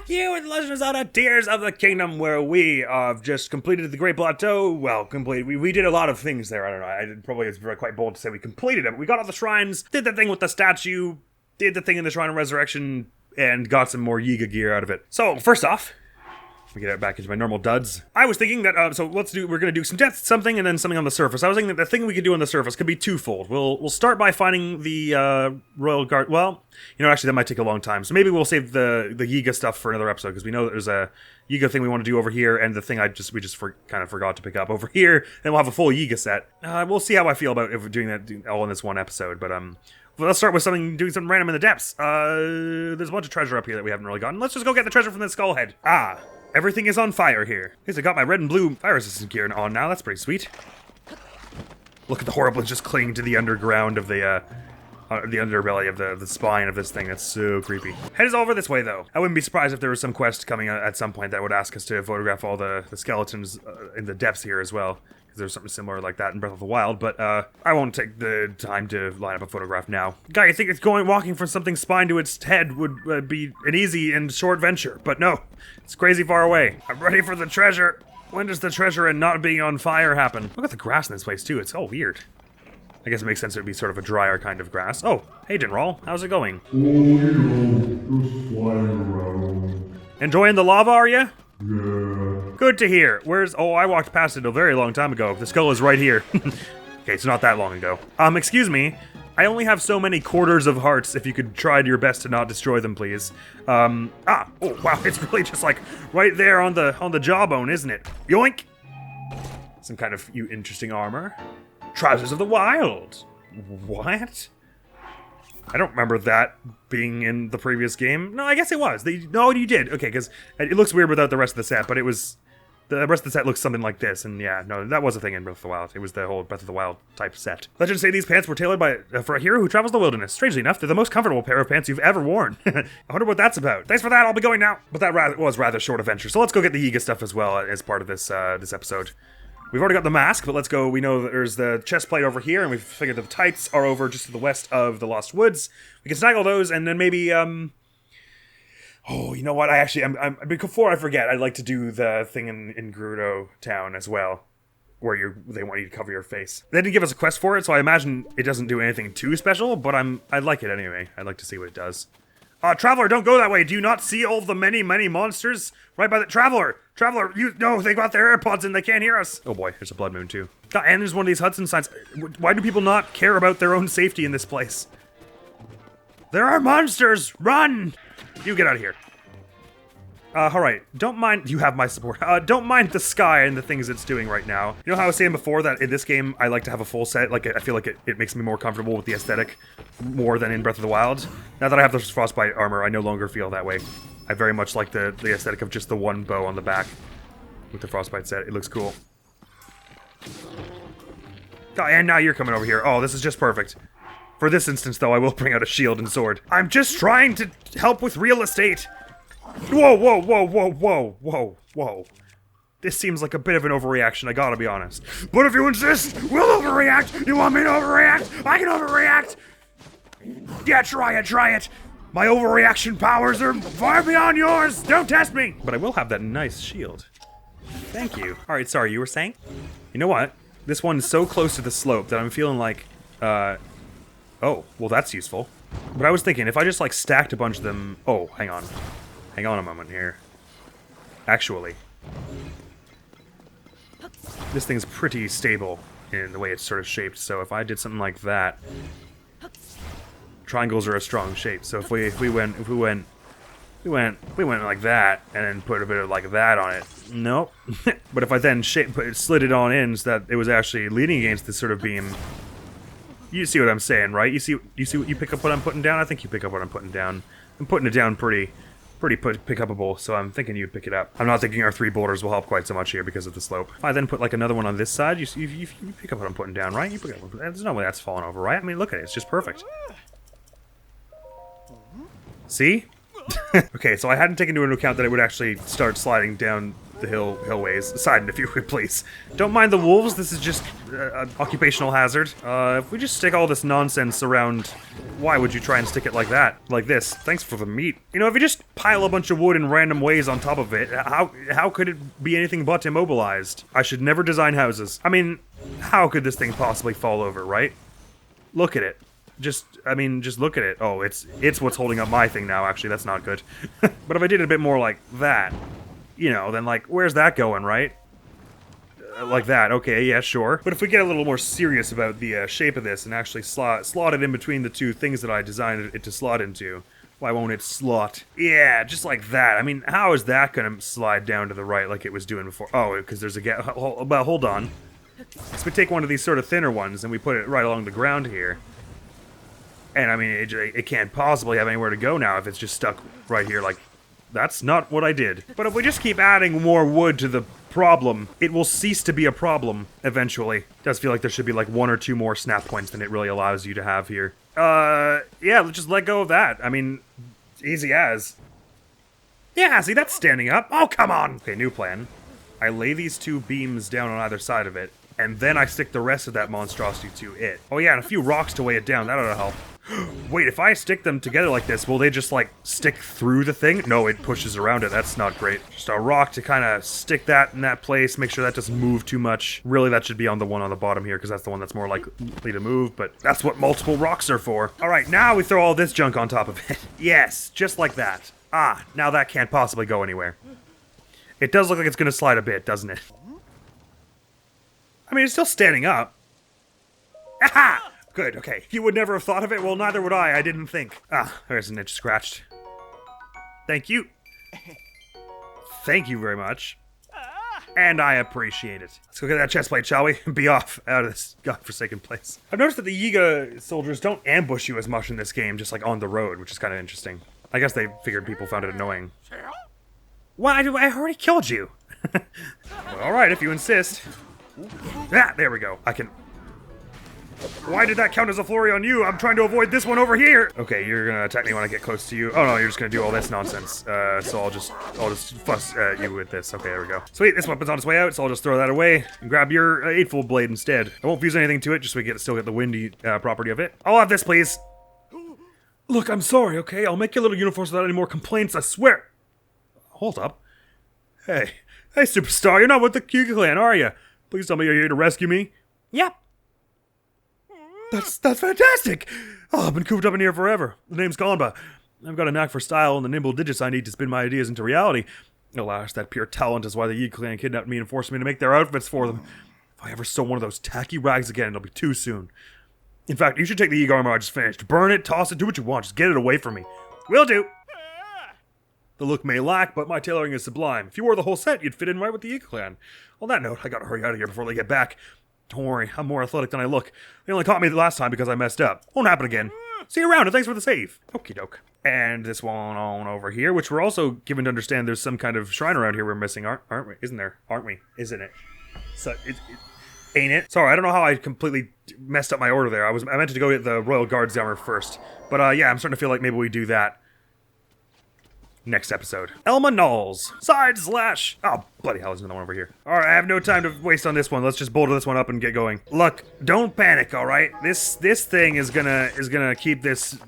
back you with Legend of Zelda Tears of the Kingdom, where we have just completed the Great Plateau. Well, we did a lot of things there. I don't know. Probably it's quite bold to say we completed it. We got all the shrines, did the thing with the statue, did the thing in the Shrine of Resurrection, and got some more Yiga gear out of it. So, first off, we get it back into my normal duds. I was thinking that, we're gonna do some depth, something, and then something on the surface. I was thinking that the thing we could do on the surface could be twofold. We'll start by finding the, Royal Guard. Well, actually that might take a long time. So maybe we'll save the Yiga stuff for another episode, because we know that there's a Yiga thing we want to do over here, and the thing we just kind of forgot to pick up over here. Then we'll have a full Yiga set. We'll see how I feel about if doing that all in this one episode, but, well, let's start with doing something random in the depths. There's a bunch of treasure up here that we haven't really gotten. Let's just go get the treasure from the skull head. Everything is on fire here. At least I got my red and blue fire resistant gear on now. That's pretty sweet. Look at the horrible just clinging to the underground of the underbelly of the spine of this thing. That's so creepy. Head is over this way, though. I wouldn't be surprised if there was some quest coming at some point that would ask us to photograph all the skeletons in the depths here as well. There's something similar like that in Breath of the Wild, but I won't take the time to line up a photograph now. Guy, you think walking from something spine to its head would be an easy and short venture, but no, it's crazy far away. I'm ready for the treasure. When does the treasure and not being on fire happen? Look at the grass in this place too, it's all weird. I guess it makes sense it would be sort of a drier kind of grass. Oh, hey Admiral, how's it going? Just flying around. Enjoying the lava, are you? Yeah. Good to hear. I walked past it a very long time ago. The skull is right here. Okay, it's not that long ago. Excuse me. I only have so many quarters of hearts. If you could try your best to not destroy them, please. Oh, wow, it's really just like right there on the jawbone, isn't it? Yoink! Some kind of interesting armor. Trousers of the Wild. What? I don't remember that being in the previous game. No, I guess it was. No, you did. Okay, because it looks weird without the rest of the set, but it was... The rest of the set looks something like this, and yeah, no, that was a thing in Breath of the Wild. It was the whole Breath of the Wild type set. Legends say these pants were tailored for a hero who travels the wilderness. Strangely enough, they're the most comfortable pair of pants you've ever worn. I wonder what that's about. Thanks for that, I'll be going now. But that was rather short adventure, so let's go get the Yiga stuff as well as part of this episode. We've already got the mask, but let's go. We know that there's the chest plate over here, and we've figured the tights are over just to the west of the Lost Woods. We can snaggle those, and then maybe, oh, you know what? Before I forget, I'd like to do the thing in Gerudo Town as well, where they want you to cover your face. They didn't give us a quest for it, so I imagine it doesn't do anything too special, but I like it anyway. I'd like to see what it does. Traveler, don't go that way. Do you not see all the many, many monsters? Right by the... Traveler, they got their AirPods and they can't hear us. Oh boy, there's a blood moon too. God, and there's one of these Hudson signs. Why do people not care about their own safety in this place? There are monsters! Run! You get out of here. Alright, don't mind... You have my support. Don't mind the sky and the things it's doing right now. You know how I was saying before that in this game, I like to have a full set? Like, I feel like it makes me more comfortable with the aesthetic more than in Breath of the Wild. Now that I have this frostbite armor, I no longer feel that way. I very much like the aesthetic of just the one bow on the back with the frostbite set. It looks cool. Oh, and now you're coming over here. Oh, this is just perfect. For this instance, though, I will bring out a shield and sword. I'm just trying to help with real estate. Whoa, whoa, whoa, whoa, whoa, whoa, whoa. This seems like a bit of an overreaction, I gotta be honest. But if you insist, we'll overreact! You want me to overreact? I can overreact! Yeah, try it! My overreaction powers are far beyond yours! Don't test me! But I will have that nice shield. Thank you. Alright, sorry, you were saying? You know what? This one's so close to the slope that I'm feeling like, oh, well that's useful. But I was thinking, if I just like stacked a bunch of them... Oh, hang on. Hang on a moment here. Actually, this thing's pretty stable in the way it's sort of shaped, so if I did something like that... Triangles are a strong shape, so if we went like that, and then put a bit of like that on it, nope. But if I then slid it on in so that it was actually leaning against this sort of beam, you see what I'm saying, right? You see what you pick up what I'm putting down? I think you pick up what I'm putting down. I'm putting it down pretty pick upable, so I'm thinking you'd pick it up. I'm not thinking our 3 boulders will help quite so much here because of the slope. If I then put like another one on this side, you pick up what I'm putting down, right? You pick up, there's no way that's falling over, right? I mean, look at it, it's just perfect. See? Okay, so I hadn't taken into account that it would actually start sliding down the hillways. Aside, if you would please. Don't mind the wolves. This is just an occupational hazard. If we just stick all this nonsense around, why would you try and stick it like that? Like this. Thanks for the meat. You know, if you just pile a bunch of wood in random ways on top of it, how could it be anything but immobilized? I should never design houses. I mean, how could this thing possibly fall over, right? Look at it. Just look at it. Oh, it's what's holding up my thing now, actually. That's not good. But if I did it a bit more like that, you know, then, like, where's that going, right? Like that. Okay, yeah, sure. But if we get a little more serious about the shape of this and actually slot it in between the two things that I designed it to slot into, why won't it slot? Yeah, just like that. I mean, how is that going to slide down to the right like it was doing before? Oh, because there's a gap. Well, hold on. So we take one of these sort of thinner ones and we put it right along the ground here. And, I mean, it can't possibly have anywhere to go now if it's just stuck right here. Like, that's not what I did. But if we just keep adding more wood to the problem, it will cease to be a problem eventually. It does feel like there should be, like, 1 or 2 more snap points than it really allows you to have here. Yeah, let's just let go of that. I mean, easy as. Yeah, see, that's standing up. Oh, come on! Okay, new plan. I lay these 2 beams down on either side of it, and then I stick the rest of that monstrosity to it. Oh yeah, and a few rocks to weigh it down. That ought to help. Wait, if I stick them together like this, will they just, like, stick through the thing? No, it pushes around it. That's not great. Just a rock to kind of stick that in that place, make sure that doesn't move too much. Really, that should be on the one on the bottom here, because that's the one that's more likely to move, but that's what multiple rocks are for. All right, now we throw all this junk on top of it. Yes, just like that. Ah, now that can't possibly go anywhere. It does look like it's going to slide a bit, doesn't it? I mean, it's still standing up. Aha! Good, okay. You would never have thought of it? Well, neither would I didn't think. Ah, there's an itch scratched. Thank you. Thank you very much. And I appreciate it. Let's go get that chest plate, shall we? Be off out of this godforsaken place. I've noticed that the Yiga soldiers don't ambush you as much in this game, just like on the road, which is kind of interesting. I guess they figured people found it annoying. Why do I already killed you? Well, alright, if you insist. Ah, there we go. I can... Why did that count as a flurry on you? I'm trying to avoid this one over here. Okay, you're gonna attack me when I get close to you. Oh no, you're just gonna do all this nonsense. So I'll just fuss at you with this. Okay, there we go. Sweet, this weapon's on its way out, so I'll just throw that away and grab your eightfold blade instead. I won't fuse anything to it, just so we still get the windy property of it. I'll have this, please. Look, I'm sorry, okay? I'll make your little uniforms without any more complaints, I swear. Hold up. Hey, superstar, you're not with the Q clan, are you? Please tell me you're here to rescue me. Yep. That's fantastic! Oh, I've been cooped up in here forever. The name's Ganba. I've got a knack for style and the nimble digits I need to spin my ideas into reality. Alas, that pure talent is why the Yi clan kidnapped me and forced me to make their outfits for them. If I ever sew one of those tacky rags again, it'll be too soon. In fact, you should take the Yi armor I just finished. Burn it, toss it, do what you want. Just get it away from me. Will do! The look may lack, but my tailoring is sublime. If you wore the whole set, you'd fit in right with the Yi clan. On that note, I gotta hurry out of here before they get back. Don't worry, I'm more athletic than I look. They only caught me the last time because I messed up. Won't happen again. See you around, and thanks for the save. Okie doke. And this one on over here, which we're also given to understand there's some kind of shrine around here we're missing, aren't we? Isn't there? Aren't we? Isn't it? So, ain't it? Sorry, I don't know how I completely messed up my order there. I meant to go get the Royal Guard's armor first. But yeah, I'm starting to feel like maybe we do that next episode. Elma Knowles. Side slash. Oh, bloody hell, there's another one over here. Alright, I have no time to waste on this one. Let's just boulder this one up and get going. Look, don't panic, alright? This thing is gonna keep this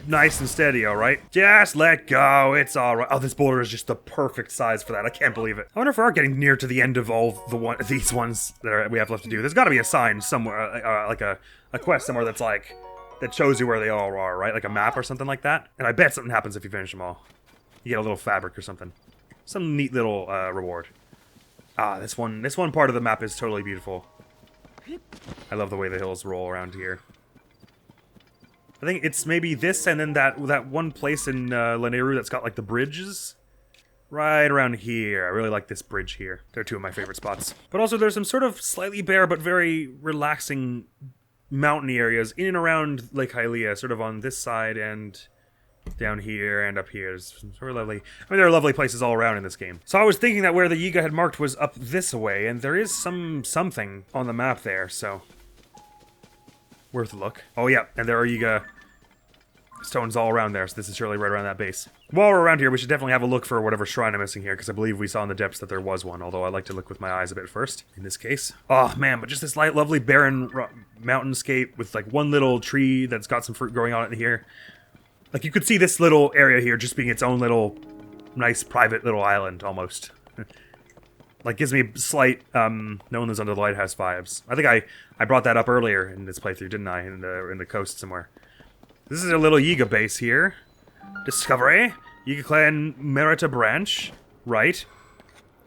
nice and steady, alright? Just let go. It's alright. Oh, this boulder is just the perfect size for that. I can't believe it. I wonder if we are getting near to the end of all these ones that we have left to do. There's gotta be a sign somewhere, like a quest somewhere that's like, that shows you where they all are, right? Like a map or something like that. And I bet something happens if you finish them all. You get a little fabric or something. Some neat little reward. Ah, this one part of the map is totally beautiful. I love the way the hills roll around here. I think it's maybe this and then that one place in Rauru that's got like the bridges. Right around here. I really like this bridge here. They're two of my favorite spots. But also there's some sort of slightly bare but very relaxing mountainy areas in and around Lake Hylia, sort of on this side and down here and up here. It's sort of lovely. I mean, there are lovely places all around in this game. So I was thinking that where the Yiga had marked was up this way, and there is something on the map there, so worth a look. Oh yeah, and there are Yiga Stones all around there, so this is surely right around that base. While we're around here, we should definitely have a look for whatever shrine I'm missing here, because I believe we saw in the depths that there was one, although I like to look with my eyes a bit first, in this case. Oh, man, but just this lovely barren mountainscape with, like, one little tree that's got some fruit growing on it in here. Like, you could see this little area here just being its own little, nice, private little island, almost. Like, gives me slight, no one lives under the lighthouse vibes. I think I brought that up earlier in this playthrough, didn't I? In the coast somewhere. This is a little Yiga base here. Discovery. Yiga Clan Merita branch. Right.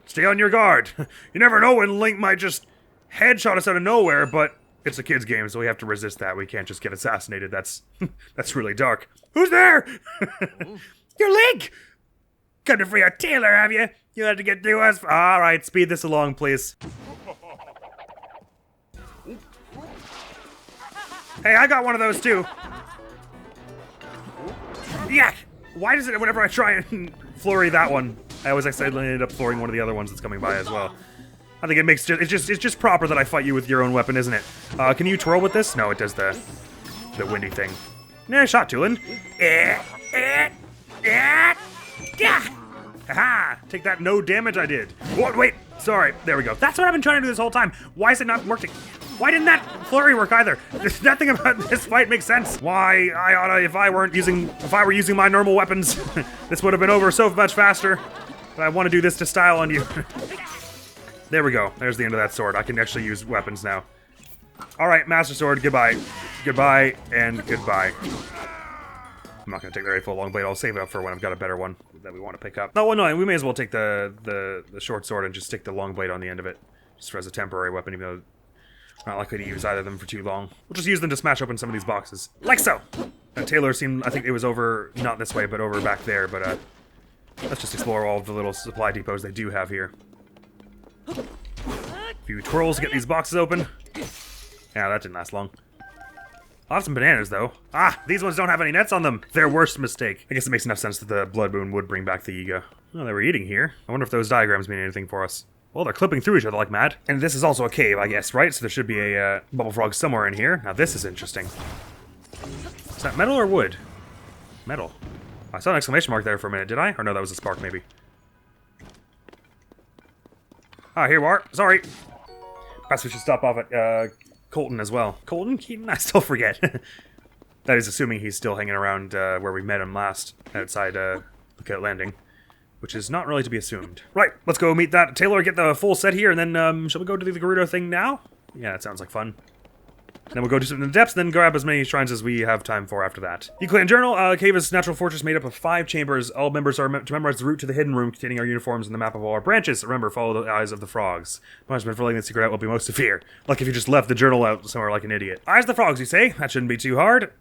Stay on your guard. You never know when Link might just headshot us out of nowhere, but it's a kid's game, so we have to resist that. We can't just get assassinated. That's really dark. Who's there? You're Link! Coming for your tailor, have you? You had to get through us. Alright, speed this along, please. Hey, I got one of those too. Yeah! Why does it, whenever I try and flurry that one, I always accidentally end up flooring one of the other ones that's coming by as well. I think it makes it's just proper that I fight you with your own weapon, isn't it? Can you twirl with this? No, it does the windy thing. Nah, shot Tulin. Haha! Take that, no damage I did. What? Wait, sorry. There we go. That's what I've been trying to do this whole time. Why is it not working? Why didn't that flurry work either? Nothing about this fight makes sense. Why, Iota, if I were using my normal weapons, this would have been over so much faster. But I want to do this to style on you. There we go. There's the end of that sword. I can actually use weapons now. Alright, Master Sword, goodbye. Goodbye, and goodbye. I'm not going to take the rifle long blade. I'll save it up for when I've got a better one that we want to pick up. Oh, well, no, we may as well take the short sword and just stick the long blade on the end of it. Just as a temporary weapon, even though I'm not likely to use either of them for too long. We'll just use them to smash open some of these boxes. Like so! Taylor seemed, I think it was over, not this way, but over back there, but let's just explore all of the little supply depots they do have here. A few twirls to get these boxes open. Yeah, that didn't last long. I'll have some bananas, though. Ah, these ones don't have any nets on them. Their worst mistake. I guess it makes enough sense that the Blood Moon would bring back the Yiga. Oh, they were eating here. I wonder if those diagrams mean anything for us. Well, they're clipping through each other like mad. And this is also a cave, I guess, right? So there should be a bubble frog somewhere in here. Now this is interesting. Is that metal or wood? Metal. I saw an exclamation mark there for a minute, did I? Or no, that was a spark, maybe. Ah, here we are. Sorry. Perhaps we should stop off at Colton as well. Colton? Keaton? I still forget. That is assuming he's still hanging around where we met him last, outside Lookout Landing. Which is not really to be assumed. Right, let's go meet that Taylor, get the full set here, and then, shall we go to the Gerudo thing now? Yeah, that sounds like fun. And then we'll go do something in the depths, then grab as many shrines as we have time for after that. Clan Journal, cave is a natural fortress made up of 5 chambers. All members are to memorize the route to the hidden room containing our uniforms and the map of all our branches. Remember, follow the eyes of the frogs. Punishment for letting the secret out will be most severe. Like if you just left the journal out somewhere like an idiot. Eyes of the frogs, you say? That shouldn't be too hard.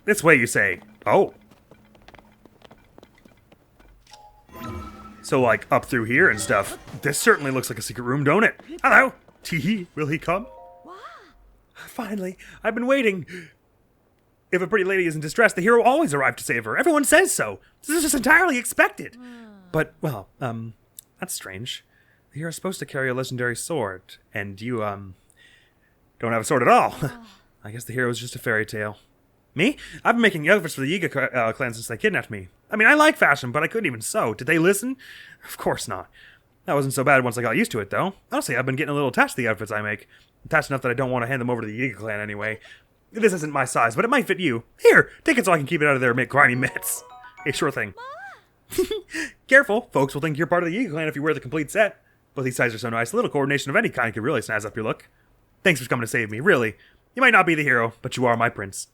This way, you say. Oh. So, like, up through here and stuff. This certainly looks like a secret room, don't it? Hello! Teehee, will he come? Finally, I've been waiting. If a pretty lady is in distress, the hero always arrives to save her. Everyone says so. This is just entirely expected. But, well, that's strange. The hero's supposed to carry a legendary sword, and you, don't have a sword at all. I guess the hero is just a fairy tale. Me? I've been making outfits for the Yiga clan since they kidnapped me. I mean, I like fashion, but I couldn't even sew. Did they listen? Of course not. That wasn't so bad once I got used to it, though. Honestly, I've been getting a little attached to the outfits I make. Attached enough that I don't want to hand them over to the Yiga clan anyway. This isn't my size, but it might fit you. Here, take it so I can keep it out of there and make grimy mitts. Hey, sure thing. Careful, folks will think you're part of the Yiga clan if you wear the complete set. But these sizes are so nice, a little coordination of any kind could really snazz up your look. Thanks for coming to save me, really. You might not be the hero, but you are my prince.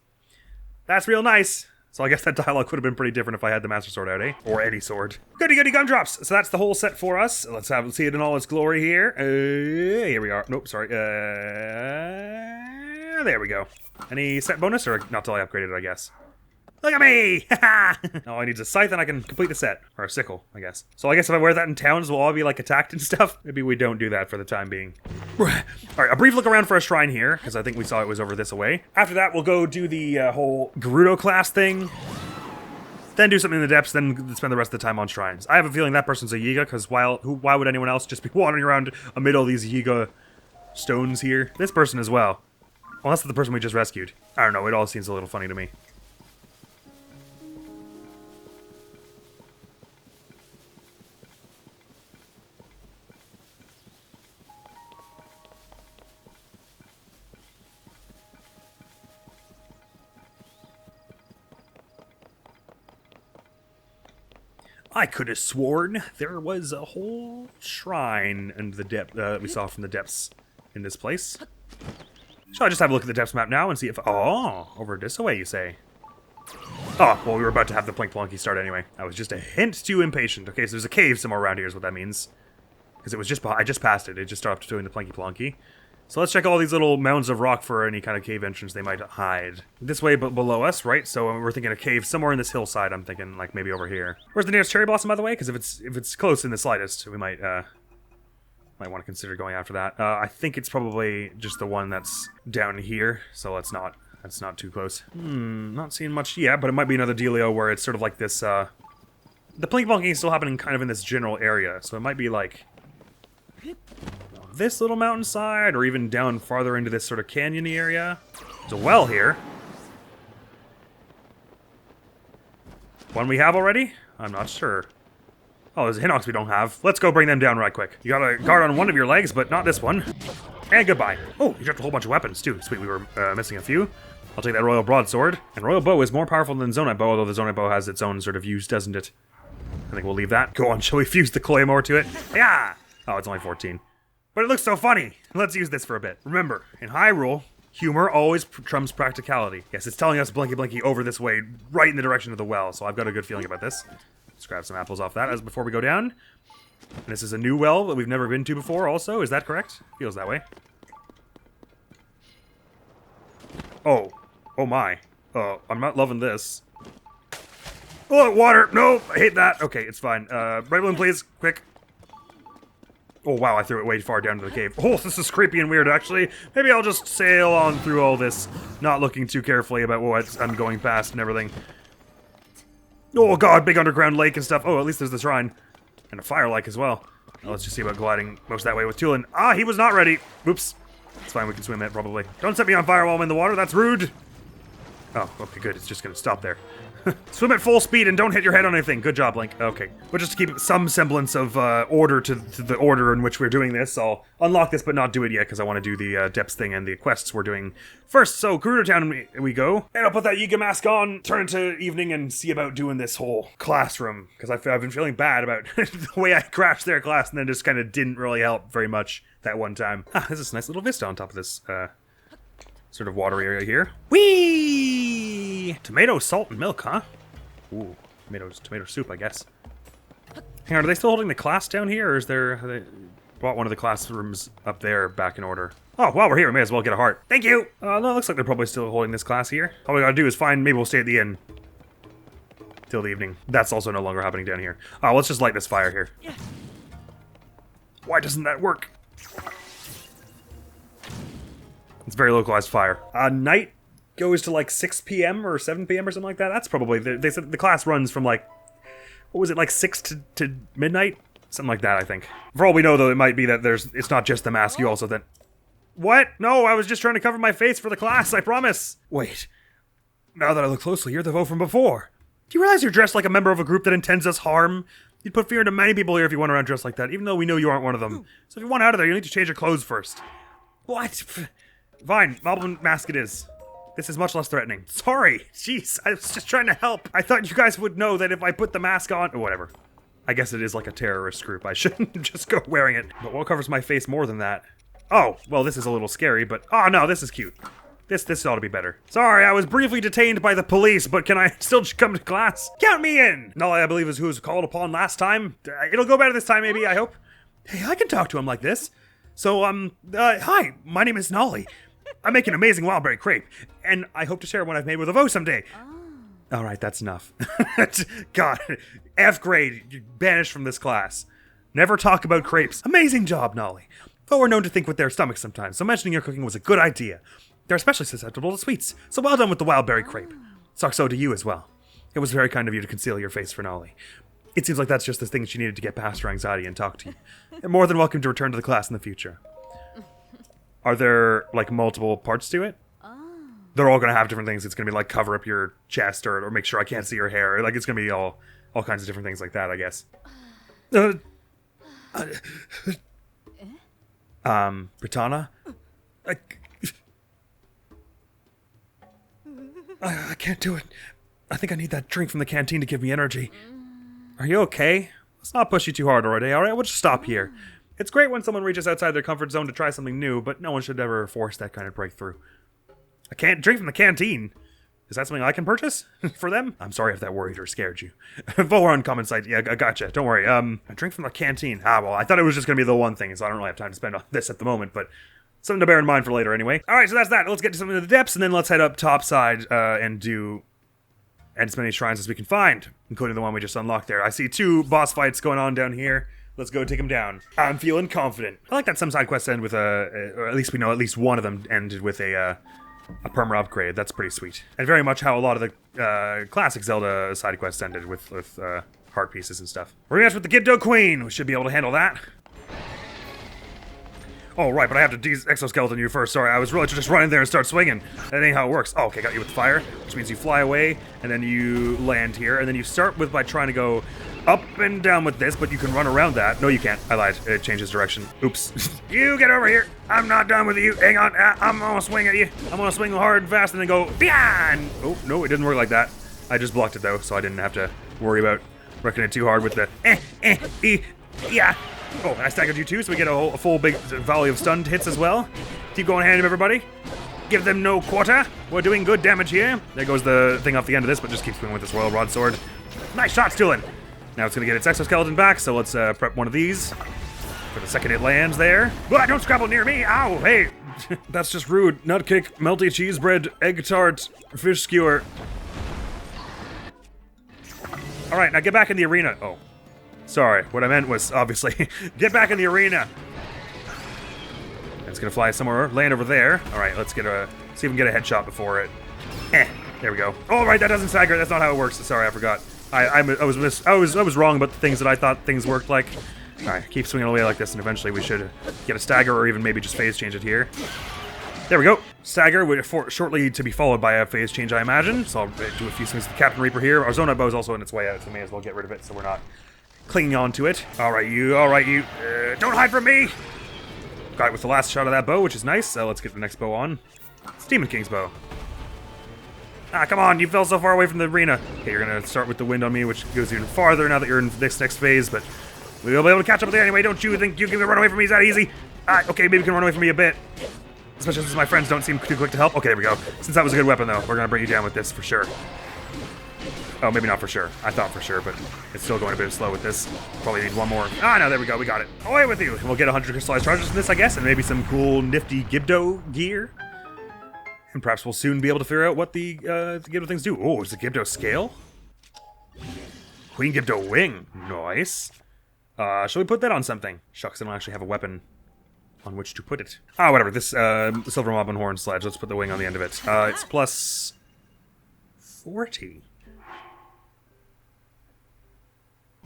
That's real nice. So I guess that dialogue would have been pretty different if I had the Master Sword out, eh? Or any sword. Goody goody gumdrops! So that's the whole set for us. Let's see it in all its glory here. Here we are. Nope, sorry. There we go. Any set bonus? Or not till I upgraded it, I guess. Look at me! All I need is a scythe and I can complete the set. Or a sickle, I guess. So I guess if I wear that in towns, we'll all be like attacked and stuff. Maybe we don't do that for the time being. Alright, a brief look around for a shrine here, because I think we saw it was over this way. After that, we'll go do the whole Gerudo class thing. Then do something in the depths, then spend the rest of the time on shrines. I have a feeling that person's a Yiga, because why would anyone else just be wandering around amid all these Yiga stones here? This person as well. Unless it's the person we just rescued. I don't know, it all seems a little funny to me. I could have sworn there was a whole shrine in the depth we saw from the depths in this place. Shall I just have a look at the depths map now and see if... Oh, over this way, you say? Oh, well, we were about to have the Plink Plonky start anyway. I was just a hint too impatient. Okay, so there's a cave somewhere around here is what that means. Because it was just... I just passed it. It just stopped doing the Plinky Plonky. So let's check all these little mounds of rock for any kind of cave entrance they might hide. This way, but below us, right? So we're thinking a cave somewhere in this hillside. I'm thinking, like, maybe over here. Where's the nearest cherry blossom, by the way? Because if it's close in the slightest, we might want to consider going after that. I think it's probably just the one that's down here. So that's not too close. Not seeing much yet, but it might be another dealio where it's sort of like this. The Plink Plonking is still happening kind of in this general area, so it might be like this little mountainside, or even down farther into this sort of canyony area. There's a well here. One we have already? I'm not sure. Oh, there's Hinox we don't have. Let's go bring them down right quick. You got a guard on one of your legs, but not this one. And goodbye. Oh, you dropped a whole bunch of weapons, too. Sweet, we were missing a few. I'll take that Royal Broadsword. And Royal Bow is more powerful than Zonite Bow, although the Zonite Bow has its own sort of use, doesn't it? I think we'll leave that. Go on, shall we fuse the Claymore to it? Yeah! Oh, it's only 14. But it looks so funny. Let's use this for a bit. Remember, in Hyrule, humor always trumps practicality. Yes, it's telling us Blinky Blinky over this way, right in the direction of the well, so I've got a good feeling about this. Let's grab some apples off that as before we go down. And this is a new well that we've never been to before also, is that correct? Feels that way. Oh. Oh my. I'm not loving this. Oh, water! No! I hate that! Okay, it's fine. Right balloon, please. Quick. Oh, wow, I threw it way far down to the cave. Oh, this is creepy and weird, actually. Maybe I'll just sail on through all this, not looking too carefully about what I'm going past and everything. Oh, God, big underground lake and stuff. Oh, at least there's the shrine. And a fire like as well. Now, let's just see about gliding most that way with Tulin. Ah, he was not ready. Oops. It's fine, we can swim it, probably. Don't set me on fire while I'm in the water, that's rude. Oh, okay, good. It's just gonna stop there. Swim at full speed and don't hit your head on anything. Good job, Link. Okay. But just to keep some semblance of order to the order in which we're doing this, I'll unlock this but not do it yet because I want to do the depths thing and the quests we're doing first. So, Gerudo Town we go. And I'll put that Yiga mask on, turn into evening, and see about doing this whole classroom. Because I've been feeling bad about the way I crashed their class and then just kind of didn't really help very much that one time. Ah, this is a nice little vista on top of this sort of water area here. Whee! Tomato, salt, and milk, huh? Ooh, tomato soup, I guess. Hang on, are they still holding the class down here, or is there... They brought one of the classrooms up there back in order. Oh, while we're here, we may as well get a heart. Thank you! No, it looks like they're probably still holding this class here. All we gotta do is find... Maybe we'll stay at the inn. Till the evening. That's also no longer happening down here. Oh, let's just light this fire here. Why doesn't that work? It's very localized fire. Night goes to like 6 p.m. or 7 p.m. or something like that. That's probably... They said the class runs from like... What was it, like 6 to midnight? Something like that, I think. For all we know, though, it might be that it's not just the mask, you also then... What? No, I was just trying to cover my face for the class, I promise! Wait. Now that I look closely, you're the Vo from before. Do you realize you're dressed like a member of a group that intends us harm? You'd put fear into many people here if you went around dressed like that, even though we know you aren't one of them. So if you want out of there, you need to change your clothes first. What? Fine, Moblin mask it is. This is much less threatening. Sorry, jeez, I was just trying to help. I thought you guys would know that if I put the mask on... Or whatever. I guess it is like a terrorist group. I shouldn't just go wearing it. But what covers my face more than that? Oh, well, this is a little scary, but... Oh, no, this is cute. This ought to be better. Sorry, I was briefly detained by the police, but can I still come to class? Count me in! Nolly, I believe, is who was called upon last time. It'll go better this time, maybe, I hope. Hey, I can talk to him like this. So, hi, my name is Nolly. I make an amazing wildberry crepe, and I hope to share one I've made with a Vo someday. Oh. Alright, that's enough. God, F grade, you're banished from this class. Never talk about crepes. Amazing job, Nolly. Vo are known to think with their stomachs sometimes, so mentioning your cooking was a good idea. They're especially susceptible to sweets, so well done with the wildberry crepe. So to you as well. It was very kind of you to conceal your face for Nolly. It seems like that's just the thing she needed to get past her anxiety and talk to you. You're more than welcome to return to the class in the future. Are there, like, multiple parts to it? they're all gonna have different things. It's gonna be like cover up your chest or make sure I can't see your hair. Like, it's gonna be all kinds of different things like that, I guess. Britannia? I can't do it. I think I need that drink from the canteen to give me energy. Are you okay? Let's not push you too hard already, alright? We'll just stop here. It's great when someone reaches outside their comfort zone to try something new, but no one should ever force that kind of breakthrough. I can't drink from the canteen. Is that something I can purchase for them? I'm sorry if that worried or scared you. Full uncommon sight. Yeah, I gotcha. Don't worry. A drink from the canteen. Well, I thought it was just gonna be the one thing, so I don't really have time to spend on this at the moment, but something to bear in mind for later anyway. Alright, so that's that. Let's get to some of the depths, and then let's head up topside and do as many shrines as we can find, including the one we just unlocked there. I see 2 boss fights going on down here. Let's go take them down. I'm feeling confident. I like that some side quests end with or at least we know at least one of them ended with a perma upgrade. That's pretty sweet. And very much how a lot of the classic Zelda side quests ended with heart pieces and stuff. We're gonna with the Gibdo Queen. We should be able to handle that. Oh, right, but I have to exoskeleton you first. Sorry, I was really just running there and start swinging. That ain't how it works. Oh, okay, got you with the fire, which means you fly away, and then you land here, and then you start by trying to go up and down with this, but you can run around that. No, you can't. I lied. It changes direction. Oops. You get over here. I'm not done with you. Hang on. I'm gonna swing at you. I'm gonna swing hard and fast and then go, beyond. Oh, no, it didn't work like that. I just blocked it, though, so I didn't have to worry about wrecking it too hard with the yeah. Oh, and I staggered you too, so we get a full big volley of stunned hits as well. Keep going hand, everybody. Give them no quarter. We're doing good damage here. There goes the thing off the end of this, but just keep swinging with this royal broadsword. Nice shot, Stulin. Now it's gonna get its exoskeleton back, so let's prep one of these for the second it lands there. Don't scrabble near me. Ow, hey. That's just rude. Nutcake, melty cheese bread, egg tart, fish skewer. All right, now get back in the arena. Oh. Sorry, what I meant was, obviously, get back in the arena. It's gonna fly somewhere, land over there. All right, let's see if we can get a headshot before it. There we go. All right, that doesn't stagger. That's not how it works. Sorry, I forgot. I was wrong about the things that I thought things worked like. All right, keep swinging away like this, and eventually we should get a stagger, or even maybe just phase change it here. There we go. Stagger, shortly to be followed by a phase change, I imagine. So I'll do a few swings with the Captain Reaper here. Our Zona bow is also on its way out, so may as well get rid of it so we're not clinging on to it. All right, you. Don't hide from me. Got it with the last shot of that bow, which is nice. Let's get the next bow on. It's Demon King's bow. Come on, you fell so far away from the arena. Okay, you're gonna start with the wind on me, which goes even farther now that you're in this next phase, but we'll be able to catch up there anyway. Don't you think you can run away from me? Is that easy? Okay, maybe you can run away from me a bit. Especially since my friends don't seem too quick to help. Okay, there we go. Since that was a good weapon, though, we're gonna bring you down with this for sure. Oh, maybe not for sure. I thought for sure, but it's still going a bit slow with this. Probably need one more. No, there we go. We got it. Away with you. And we'll get 100 crystallized charges from this, I guess, and maybe some cool, nifty Gibdo gear. And perhaps we'll soon be able to figure out what the Gibdo things do. Oh, is the Gibdo scale? Queen Gibdo wing. Nice. Shall we put that on something? Shucks, I don't actually have a weapon on which to put it. Whatever. This silver mob and horn sledge. Let's put the wing on the end of it. It's plus 40.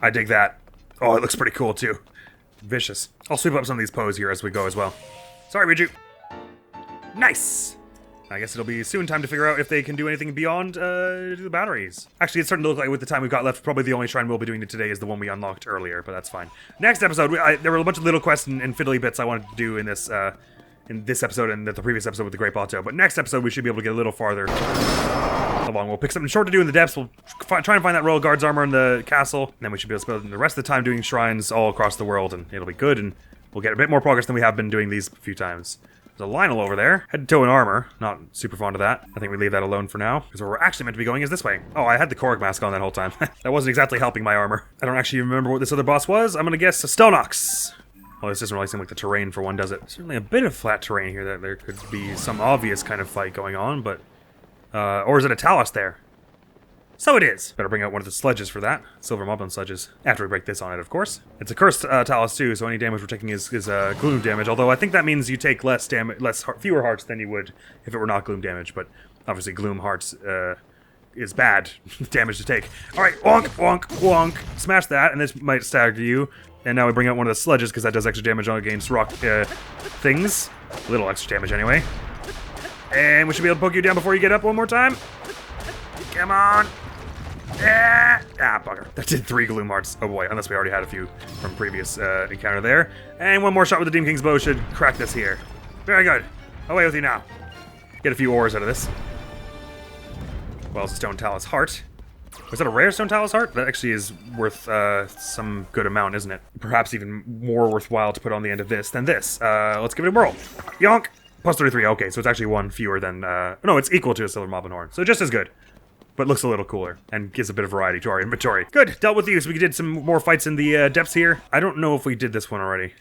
I dig that. Oh, it looks pretty cool, too. Vicious. I'll sweep up some of these pose here as we go as well. Sorry, Riju. Nice! I guess it'll be soon time to figure out if they can do anything beyond the batteries. Actually, it's starting to look like with the time we've got left, probably the only shrine we'll be doing today is the one we unlocked earlier, but that's fine. Next episode, there were a bunch of little quests and fiddly bits I wanted to do in this episode and the previous episode with the Great Plateau, but next episode we should be able to get a little farther along. We'll pick something short to do in the depths. We'll try and find that Royal Guard's armor in the castle, and then we should be able to spend the rest of the time doing shrines all across the world, and it'll be good, and we'll get a bit more progress than we have been doing these few times. There's a Lionel over there. Head to toe in armor. Not super fond of that. I think we leave that alone for now, because where we're actually meant to be going is this way. Oh, I had the Korg mask on that whole time. That wasn't exactly helping my armor. I don't actually remember what this other boss was. I'm gonna guess a Stonox. Well, this doesn't really seem like the terrain for one, does it? Certainly a bit of flat terrain here that there could be some obvious kind of fight going on, but... or is it a Talus there? So it is. Better bring out one of the sledges for that. Silver Moblin sledges. After we break this on it, of course. It's a cursed Talus too, so any damage we're taking is gloom damage. Although I think that means you take fewer hearts than you would if it were not gloom damage. But obviously gloom hearts is bad damage to take. All right, wonk, wonk, wonk. Smash that, and this might stagger you. And now we bring out one of the sledges because that does extra damage against rock things. A little extra damage anyway. And we should be able to poke you down before you get up one more time. Come on. Bugger. That did 3 gloom hearts. Oh boy, unless we already had a few from previous encounter there. And one more shot with the Demon King's bow should crack this here. Very good. Away with you now. Get a few ores out of this. Well, it's a Stone Talus Heart. Was that a rare Stone Talus Heart? That actually is worth some good amount, isn't it? Perhaps even more worthwhile to put on the end of this than this. Let's give it a whirl. Yonk! Plus 33. Okay, so it's actually 1 fewer than... no, it's equal to a Silver Moblin Horn. So just as good. But looks a little cooler and gives a bit of variety to our inventory. Good, dealt with these. We did some more fights in the depths here. I don't know if we did this one already.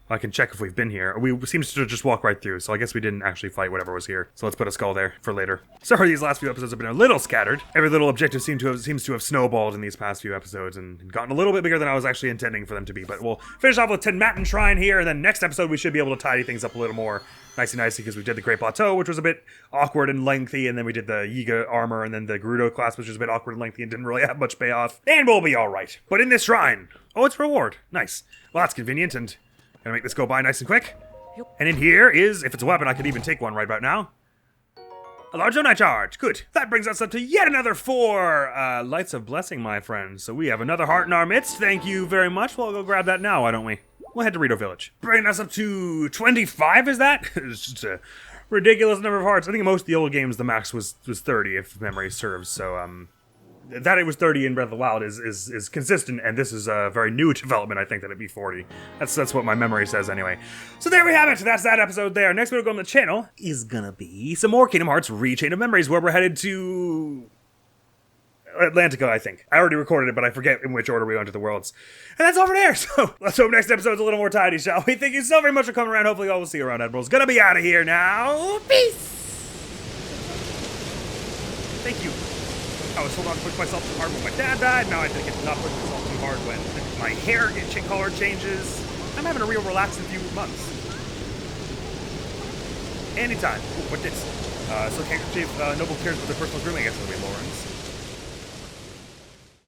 I can check if we've been here. We seem to just walk right through, so I guess we didn't actually fight whatever was here. So let's put a skull there for later. Sorry, these last few episodes have been a little scattered. Every little objective seems to have snowballed in these past few episodes and gotten a little bit bigger than I was actually intending for them to be. But we'll finish off with Tenmatin Shrine here, and then next episode we should be able to tidy things up a little more nicey because we did the Great Plateau, which was a bit awkward and lengthy, and then we did the Yiga armor, and then the Gerudo class, which was a bit awkward and lengthy and didn't really have much payoff. And we'll be alright. But in this shrine, oh, it's reward. Nice. Well, that's convenient, and gonna make this go by nice and quick. Yep. And in here is, if it's a weapon, I could even take one right about now. A large Zonai charge. Good. That brings us up to yet another 4 Lights of Blessing, my friends. So we have another heart in our midst. Thank you very much. We'll go grab that now, why don't we? We'll head to Rito Village. Bringing us up to 25, is that? It's just a ridiculous number of hearts. I think in most of the old games, the max was 30, if memory serves. So, that it was 30 in Breath of the Wild is consistent, and this is a very new development, I think, that it'd be 40. That's what my memory says anyway. So there we have it. That's that episode there. Next video on the channel is gonna be some more Kingdom Hearts Re-Chain of Memories, where we're headed to Atlantica, I think. I already recorded it, but I forget in which order we went to the worlds. And that's over there, so let's hope next episode's a little more tidy, shall we? Thank you so very much for coming around. Hopefully I will see you around. Admiral's gonna be out of here now. Peace! Thank you. I was told not to push myself too hard when my dad died. Now I think it's not push myself too hard when my hair color changes. I'm having a real relaxing few months. Anytime. Ooh, what this? So Handkerchief, Noble cares for the personal grooming. I guess it'll be Lawrence.